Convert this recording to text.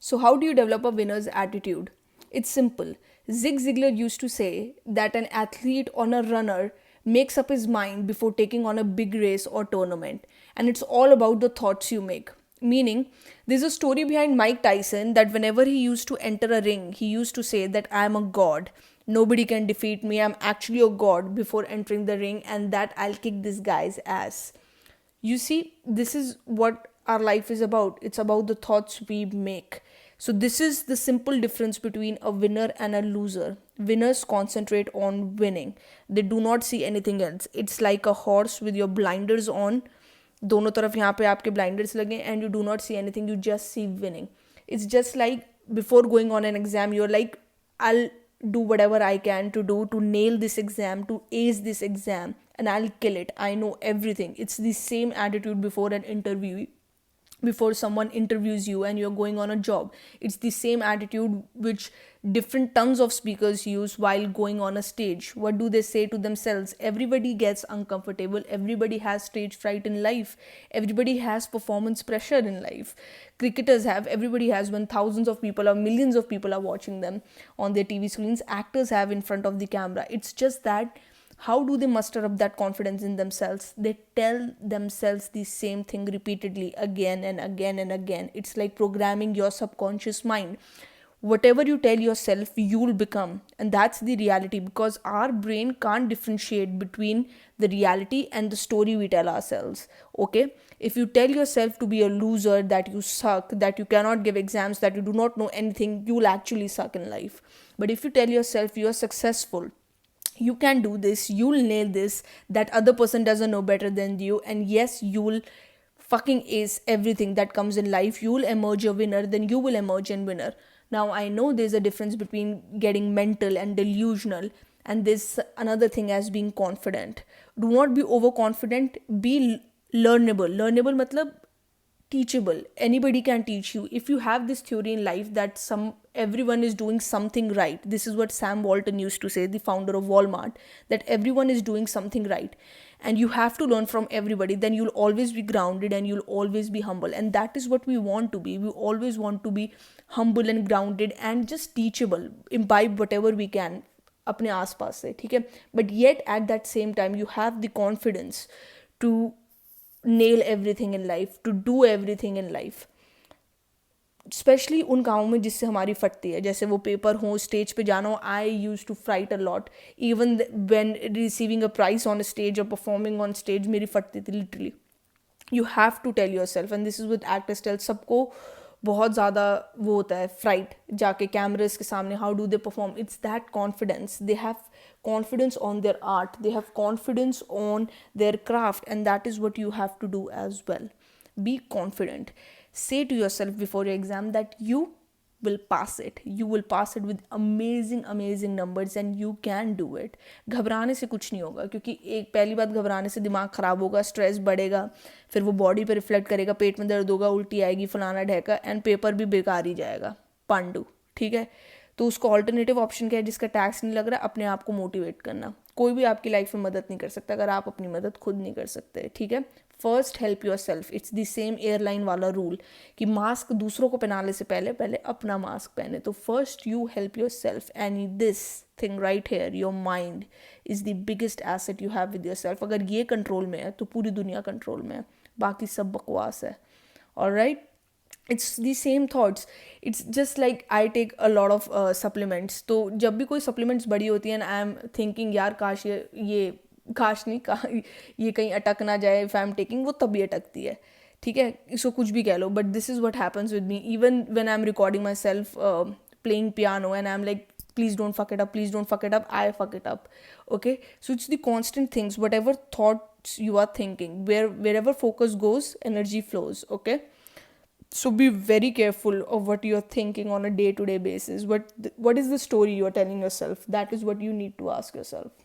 So, how do you develop a winner's attitude? It's simple. Zig Ziglar used to say that an athlete or a runner makes up his mind before taking on a big race or tournament, and it's all about the thoughts you make. Meaning, there's a story behind Mike Tyson that whenever he used to enter a ring, he used to say that I am a god. Nobody can defeat me. I'm actually a god before entering the ring, and that I'll kick this guy's ass. You see, this is what our life is about. It's about the thoughts we make. So, this is the simple difference between a winner and a loser. Winners concentrate on winning, they do not see anything else. It's like a horse with your blinders on. दोनों तरफ यहाँ पे आपके blinders लगे and you do not see anything, you just see winning. It's just like before going on an exam, you're like, I'll do whatever I can to do to nail this exam, to ace this exam, and I'll kill it. I know everything. It's the same attitude before an interview, before someone interviews you and you're going on a job. It's the same attitude which different tons of speakers use while going on a stage. What do they say to themselves? Everybody gets uncomfortable. Everybody has stage fright in life. Everybody has performance pressure in life. Cricketers have, everybody has when thousands of people or millions of people are watching them on their TV screens. Actors have in front of the camera. It's just that how do they muster up that confidence in themselves? They tell themselves the same thing repeatedly again and again and again. It's like programming your subconscious mind. Whatever you tell yourself, you'll become. And that's the reality, because our brain can't differentiate between the reality and the story we tell ourselves. Okay? If you tell yourself to be a loser, that you suck, that you cannot give exams, that you do not know anything, you'll actually suck in life. But if you tell yourself you're successful, you can do this, you'll nail this, that other person doesn't know better than you, and yes, you'll fucking ace everything that comes in life, you'll emerge a winner, then you will emerge a winner. Now, I know there's a difference between getting mental and delusional, and there's another thing as being confident. Do not be overconfident, be learnable. Learnable matlab teachable. Anybody can teach you. If you have this theory in life that everyone is doing something right, this is what Sam Walton used to say, the founder of Walmart, that everyone is doing something right and you have to learn from everybody, then you'll always be grounded and you'll always be humble. And that is what we want to be. We always want to be humble and grounded and just teachable, imbibe whatever we can अपने आसपास से, ठीक है. But yet at that same time you have the confidence to nail everything in life, to do everything in life. Specially उन कामों में जिससे हमारी फटती है, जैसे वो पेपर हो, स्टेज पे जाना हो. I use to fright a lot, even when receiving a prize on stage और परफॉर्मिंग ऑन स्टेज मेरी फटती थी literally. You have to tell yourself, and this is with actors tell. सबको बहुत ज़्यादा वो होता है फ्राइट जाके कैमरास के सामने. How do they perform? It's that confidence. They have confidence on their art, they have confidence on their craft, and that is what you have to do as well. Be confident. Say to yourself before your exam that you will pass it. You will pass it with amazing numbers and you can do it. घबराने से कुछ नहीं होगा, क्योंकि एक पहली बात, घबराने से दिमाग ख़राब होगा, स्ट्रेस बढ़ेगा, फिर वो बॉडी पे रिफ्लेक्ट करेगा, पेट में दर्द होगा, उल्टी आएगी, फलाना ढहका, एंड पेपर भी बेकार ही जाएगा, पांडू. ठीक है. तो उसको ऑल्टरनेटिव ऑप्शन क्या है? जिसका टैक्स नहीं लग रहा, अपने आप को मोटिवेट करना. कोई भी आपकी लाइफ में मदद नहीं कर सकता अगर आप अपनी मदद खुद नहीं कर सकते. ठीक है. First help your self. It's the same airline वाला रूल कि मास्क दूसरों को पहनाने से पहले पहले अपना मास्क पहने. तो first you help yourself, and this thing right here, your mind, is the biggest asset you have with yourself. अगर ये कंट्रोल में है तो पूरी दुनिया कंट्रोल में है, बाकी सब बकवास है. Alright. It's the same thoughts. It's just like I take a lot of supplements. तो जब भी कोई supplements बड़ी होती हैं, I am thinking यार काश ये काश नहीं ये कहीं अटक ना जाए if I am taking, वो तभी अटकती है. ठीक है. इसको कुछ भी कह लो, but this is what happens with me. Even when I am recording myself playing piano and I am like, please don't fuck it up, please don't fuck it up, I fuck it up. Okay. So it's the constant things, whatever thoughts you are thinking, wherever focus goes, energy flows. Okay. So be very careful of what you're thinking on a day-to-day basis. What is the story you're telling yourself? That is what you need to ask yourself.